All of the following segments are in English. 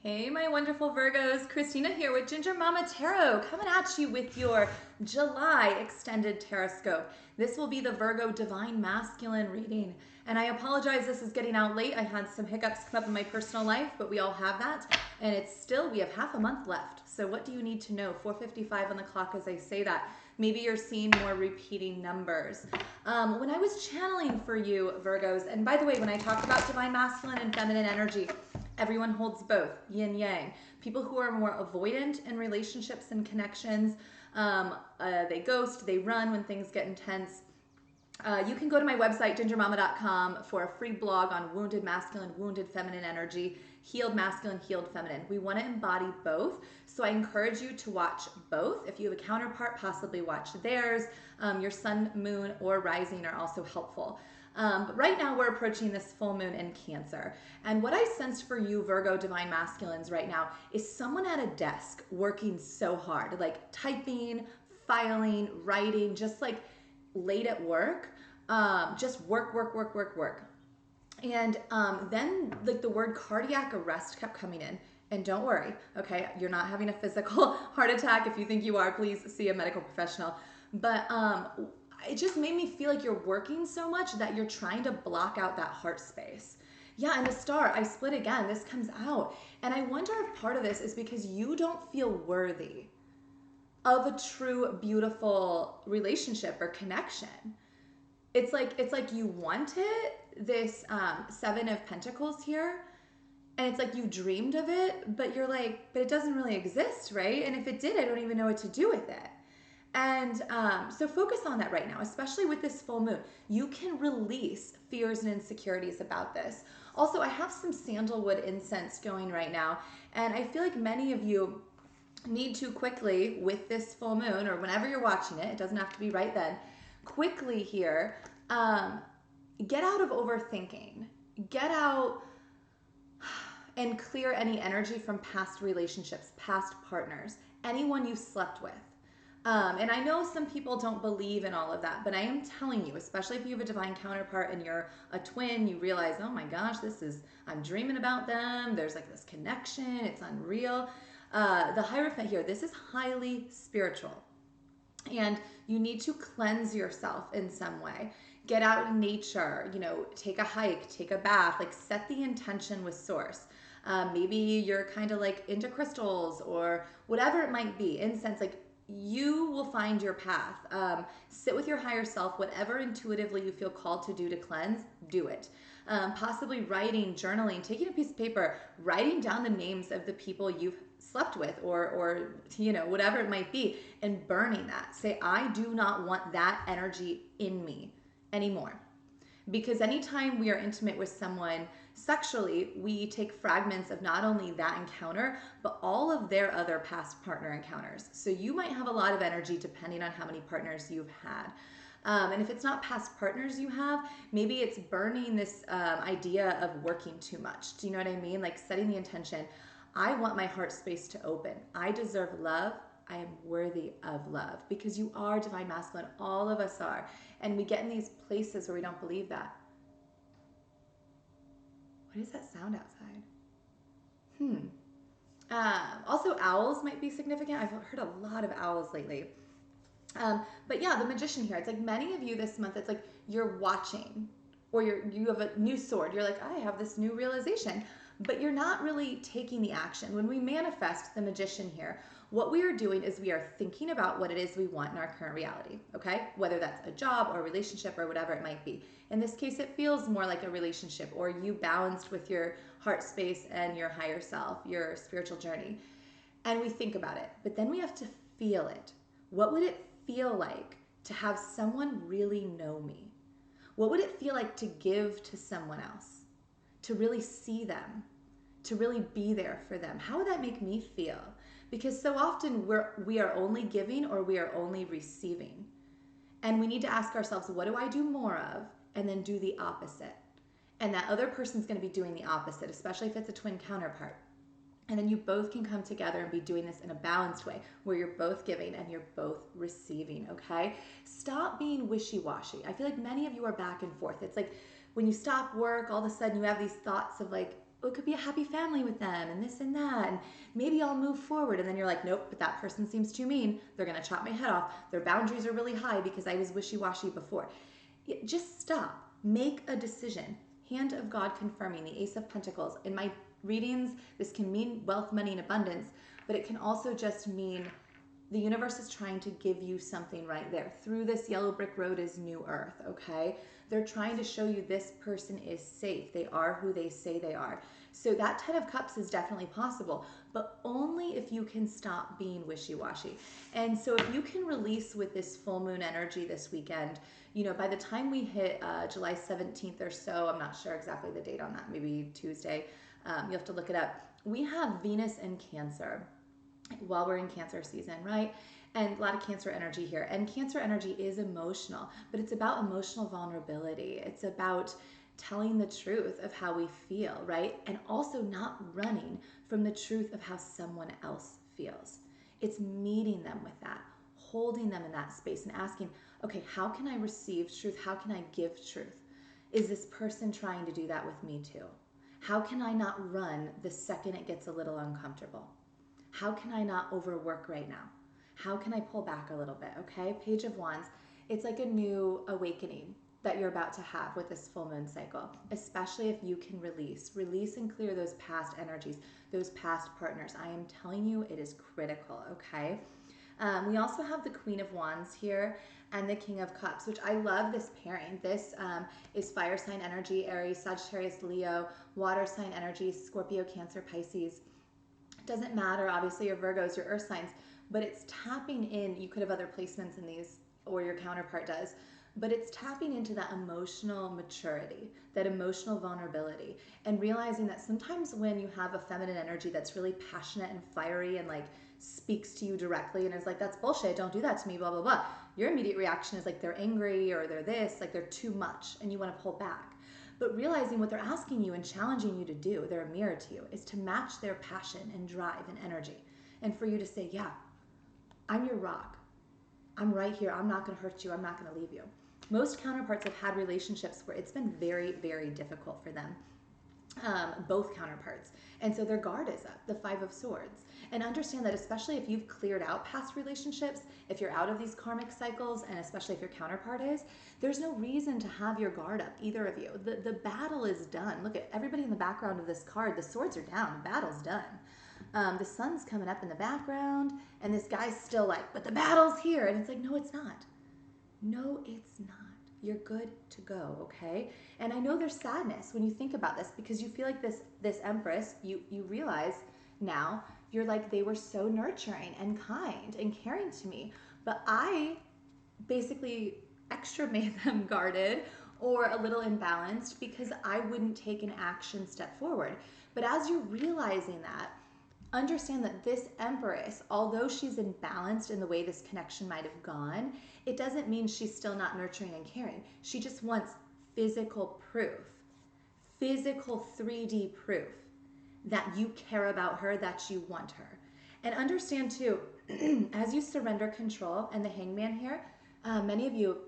Hey, my wonderful Virgos. Christina here with Ginger Mama Tarot, coming at you with your July extended Tarotscope. This will be the Virgo Divine Masculine reading. And I apologize, this is getting out late. I had some hiccups come up in my personal life, but we all have that. And we have half a month left. So what do you need to know? 4:55 on the clock as I say that. Maybe you're seeing more repeating numbers. When I was channeling for you, Virgos, and by the way, when I talk about divine masculine and feminine energy, everyone holds both, yin yang. People who are more avoidant in relationships and connections, they ghost, they run when things get intense. You can go to my website, gingermama.com, for a free blog on wounded masculine, wounded feminine energy, healed masculine, healed feminine. We want to embody both, so I encourage you to watch both. If you have a counterpart, possibly watch theirs. Your sun, moon, or rising are also helpful. But right now we're approaching this full moon in Cancer. And what I sense for you, Virgo Divine Masculines, right now is someone at a desk working so hard, like typing, filing, writing, just like late at work, just work. And then like the word cardiac arrest kept coming in. And don't worry, okay? You're not having a physical heart attack. If you think you are, please see a medical professional. But it just made me feel like you're working so much that you're trying to block out that heart space. Yeah, and the star, I split again. This comes out. And I wonder if part of this is because you don't feel worthy of a true, beautiful relationship or connection. It's like you want it, this Seven of Pentacles here, and it's like you dreamed of it, but you're like, but it doesn't really exist, right? And if it did, I don't even know what to do with it. And so focus on that right now, especially with this full moon. You can release fears and insecurities about this. Also, I have some sandalwood incense going right now, and I feel like many of you need to quickly, with this full moon, or whenever you're watching it, it doesn't have to be right then, quickly here, get out of overthinking. Get out and clear any energy from past relationships, past partners, anyone you slept with. And I know some people don't believe in all of that, but I am telling you, especially if you have a divine counterpart and you're a twin, you realize, oh my gosh, I'm dreaming about them. There's like this connection. It's unreal. The Hierophant here, this is highly spiritual. And you need to cleanse yourself in some way. Get out in nature, take a hike, take a bath, like set the intention with source. Maybe you're kind of like into crystals or whatever it might be, incense, like you will find your path. Sit with your higher self, whatever intuitively you feel called to do to cleanse, do it. Possibly writing, journaling, taking a piece of paper, writing down the names of the people you've slept with or whatever it might be, and burning that. Say, I do not want that energy in me anymore. Because anytime we are intimate with someone sexually, we take fragments of not only that encounter, but all of their other past partner encounters. So you might have a lot of energy depending on how many partners you've had. And if it's not past partners you have, maybe it's burning this idea of working too much. Do you know what I mean? Like setting the intention, I want my heart space to open. I deserve love. I am worthy of love, because you are divine masculine. All of us are. And we get in these places where we don't believe that. What is that sound outside? Also, owls might be significant. I've heard a lot of owls lately. But yeah, the Magician here. It's like many of you this month, it's like you're watching, or you have a new sword. You're like, I have this new realization. But you're not really taking the action. When we manifest the Magician here, what we are doing is we are thinking about what it is we want in our current reality, okay? Whether that's a job or a relationship or whatever it might be. In this case, it feels more like a relationship, or you balanced with your heart space and your higher self, your spiritual journey. And we think about it, but then we have to feel it. What would it feel like to have someone really know me? What would it feel like to give to someone else? To really see them? To really be there for them? How would that make me feel? Because so often we are only giving, or we are only receiving. And we need to ask ourselves, what do I do more of? And then do the opposite. And that other person's going to be doing the opposite, especially if it's a twin counterpart. And then you both can come together and be doing this in a balanced way, where you're both giving and you're both receiving, okay? Stop being wishy-washy. I feel like many of you are back and forth. It's like when you stop work, all of a sudden you have these thoughts of like, it could be a happy family with them and this and that, and maybe I'll move forward. And then you're like, nope, but that person seems too mean. They're going to chop my head off. Their boundaries are really high because I was wishy-washy before. Just stop. Make a decision. Hand of God confirming, the Ace of Pentacles. In my readings, this can mean wealth, money, and abundance, but it can also just mean the universe is trying to give you something right there. Through this yellow brick road is new earth, okay? They're trying to show you this person is safe. They are who they say they are. So that 10 of Cups is definitely possible, but only if you can stop being wishy-washy. And so if you can release with this full moon energy this weekend, you know, by the time we hit July 17th or so, I'm not sure exactly the date on that, maybe Tuesday, you have to look it up. We have Venus in Cancer while we're in Cancer season, right? And a lot of Cancer energy here. And Cancer energy is emotional, but it's about emotional vulnerability. It's about telling the truth of how we feel, right? And also not running from the truth of how someone else feels. It's meeting them with that, holding them in that space and asking, okay, how can I receive truth? How can I give truth? Is this person trying to do that with me too? How can I not run the second it gets a little uncomfortable? How can I not overwork right now? How can I pull back a little bit, okay? Page of Wands, it's like a new awakening that you're about to have with this full moon cycle, especially if you can release and clear those past energies, those past partners. I am telling you, it is critical, okay? We also have the Queen of Wands here and the King of Cups, which I love this pairing. This is fire sign energy, Aries, Sagittarius, Leo, water sign energy, Scorpio, Cancer, Pisces. Doesn't matter, obviously your Virgos, your earth signs, but it's tapping in. You could have other placements in these, or your counterpart does, but it's tapping into that emotional maturity, that emotional vulnerability, and realizing that sometimes when you have a feminine energy that's really passionate and fiery and like speaks to you directly and is like, that's bullshit, don't do that to me, blah, blah, blah. Your immediate reaction is like they're angry or they're this, like they're too much and you want to pull back. But realizing what they're asking you and challenging you to do, they're a mirror to you, is to match their passion and drive and energy. And for you to say, yeah, I'm your rock. I'm right here. I'm not going to hurt you. I'm not going to leave you. Most counterparts have had relationships where it's been very, very difficult for them. Both counterparts. And so their guard is up, the Five of Swords. And understand that especially if you've cleared out past relationships, if you're out of these karmic cycles, and especially if your counterpart is, there's no reason to have your guard up, either of you. The battle is done. Look at everybody in the background of this card. The swords are down. The battle's done. The sun's coming up in the background, and this guy's still like, but the battle's here. And it's like, no, it's not. No, it's not. You're good to go, okay? And I know there's sadness when you think about this because you feel like this Empress, you realize now, you're like, they were so nurturing and kind and caring to me, but I basically extra made them guarded or a little imbalanced because I wouldn't take an action step forward. But as you're realizing that, understand that this Empress, although she's imbalanced in the way this connection might have gone, it doesn't mean she's still not nurturing and caring. She just wants physical proof, physical 3D proof that you care about her, that you want her. And understand too, as you surrender control, and the Hangman here, many of you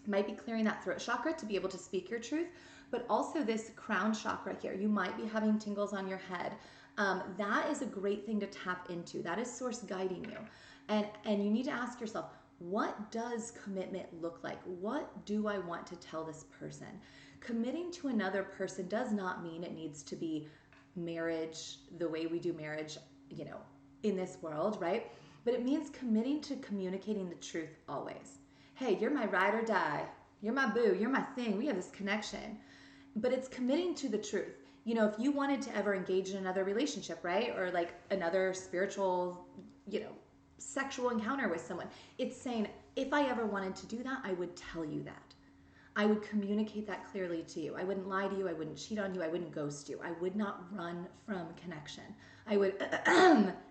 might be clearing that throat chakra to be able to speak your truth, but also this crown chakra here. You might be having tingles on your head. That is a great thing to tap into. That is source guiding you. And you need to ask yourself, what does commitment look like? What do I want to tell this person? Committing to another person does not mean it needs to be marriage, the way we do marriage, you know, in this world, right? But it means committing to communicating the truth always. Hey, you're my ride or die. You're my boo. You're my thing. We have this connection. But it's committing to the truth. You know, if you wanted to ever engage in another relationship, right? Or like another spiritual, you know, sexual encounter with someone, it's saying, if I ever wanted to do that, I would tell you that. I would communicate that clearly to you. I wouldn't lie to you. I wouldn't cheat on you. I wouldn't ghost you. I would not run from connection. I would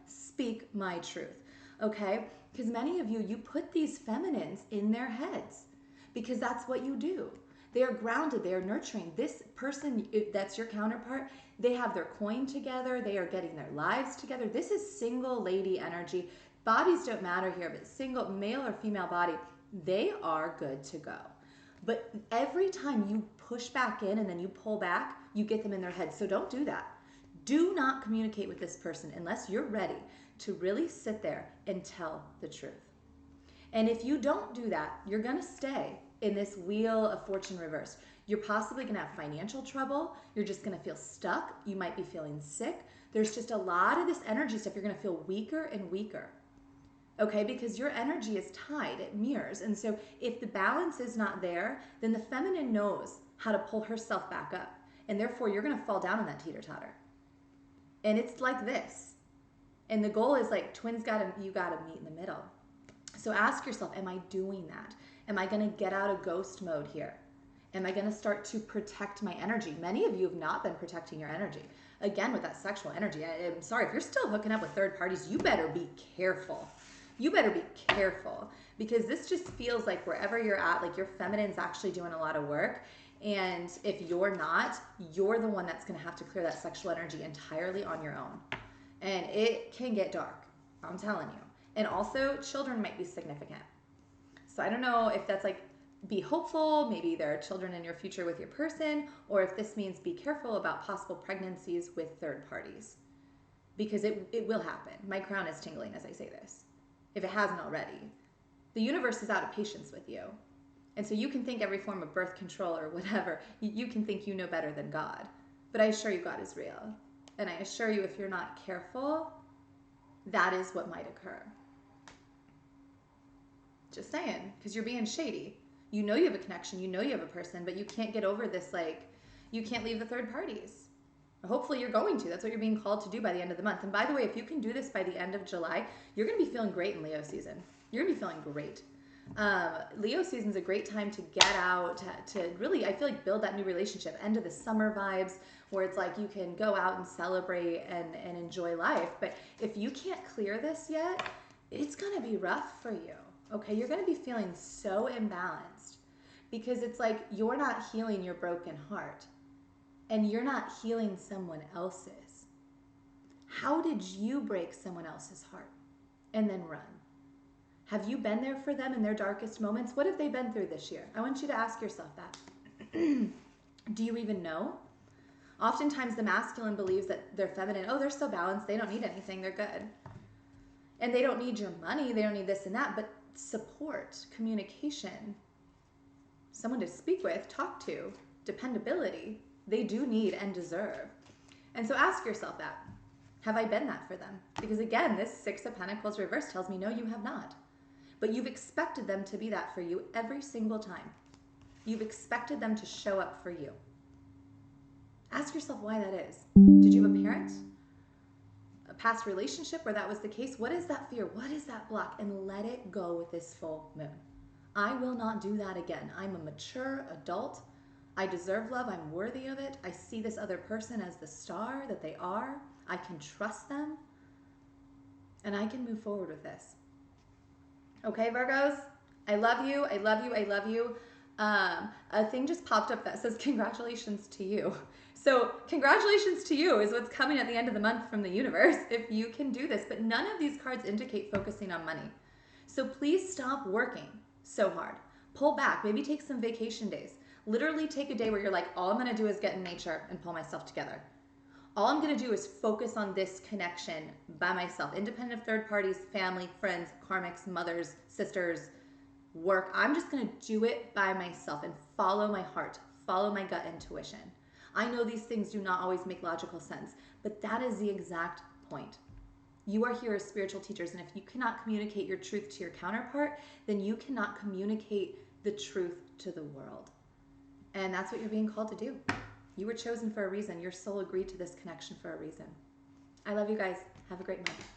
speak my truth, okay? Because many of you, you put these feminines in their heads because that's what you do. They are grounded. They are nurturing. This person that's your counterpart, they have their coin together. They are getting their lives together. This is single lady energy. Bodies don't matter here, but single male or female body, they are good to go. But every time you push back in and then you pull back, you get them in their head. So don't do that. Do not communicate with this person unless you're ready to really sit there and tell the truth. And if you don't do that, you're going to stay in this wheel of fortune reversed. You're possibly going to have financial trouble. You're just going to feel stuck. You might be feeling sick. There's just a lot of this energy stuff. You're going to feel weaker and weaker. Okay, because your energy is tied, it mirrors. And so if the balance is not there, then the feminine knows how to pull herself back up. And therefore, you're going to fall down on that teeter-totter. And it's like this. And the goal is like you gotta meet in the middle. So ask yourself, am I doing that? Am I going to get out of ghost mode here? Am I going to start to protect my energy? Many of you have not been protecting your energy. Again, with that sexual energy, I'm sorry, if you're still hooking up with third parties, you better be careful. You better be careful, because this just feels like wherever you're at, like your feminine's actually doing a lot of work. And if you're not, you're the one that's going to have to clear that sexual energy entirely on your own. And it can get dark, I'm telling you. And also, children might be significant. So I don't know if that's like, be hopeful, maybe there are children in your future with your person, or if this means be careful about possible pregnancies with third parties. Because it will happen. My crown is tingling as I say this, if it hasn't already. The universe is out of patience with you. And so you can think every form of birth control or whatever, you can think you know better than God. But I assure you God is real. And I assure you if you're not careful, that is what might occur. Just saying, because you're being shady. You know you have a connection, you know you have a person, but you can't get over this, like, you can't leave the third parties. Hopefully you're going to. That's what you're being called to do by the end of the month. And by the way, if you can do this by the end of July, you're going to be feeling great in Leo season. You're going to be feeling great. Leo season's a great time to get out, to really, I feel like, build that new relationship. End of the summer vibes, where it's like you can go out and celebrate and enjoy life. But if you can't clear this yet, it's going to be rough for you. Okay, you're going to be feeling so imbalanced because it's like you're not healing your broken heart and you're not healing someone else's. How did you break someone else's heart and then run? Have you been there for them in their darkest moments? What have they been through this year? I want you to ask yourself that. Do you even know? Oftentimes the masculine believes that they're feminine. Oh, they're so balanced. They don't need anything. They're good. And they don't need your money. They don't need this and that. But support, communication, someone to speak with, talk to, dependability, they do need and deserve. And so ask yourself that. Have I been that for them? Because again, this Six of Pentacles reverse tells me, no, you have not. But you've expected them to be that for you every single time. You've expected them to show up for you. Ask yourself why that is. Did you have a parent? A past relationship where that was the case? What is that fear? What is that block? And let it go with this full moon. I will not do that again. I'm a mature adult. I deserve love. I'm worthy of it. I see this other person as the star that they are. I can trust them. And I can move forward with this. Okay, Virgos? I love you. I love you. I love you. A thing just popped up that says congratulations to you. So congratulations to you is what's coming at the end of the month from the universe if you can do this. But none of these cards indicate focusing on money. So please stop working so hard. Pull back. Maybe take some vacation days. Literally take a day where you're like, all I'm going to do is get in nature and pull myself together. All I'm going to do is focus on this connection by myself, independent of third parties, family, friends, karmics, mothers, sisters, work. I'm just going to do it by myself and follow my heart, follow my gut intuition. I know these things do not always make logical sense, but that is the exact point. You are here as spiritual teachers, and if you cannot communicate your truth to your counterpart, then you cannot communicate the truth to the world. And that's what you're being called to do. You were chosen for a reason. Your soul agreed to this connection for a reason. I love you guys. Have a great month.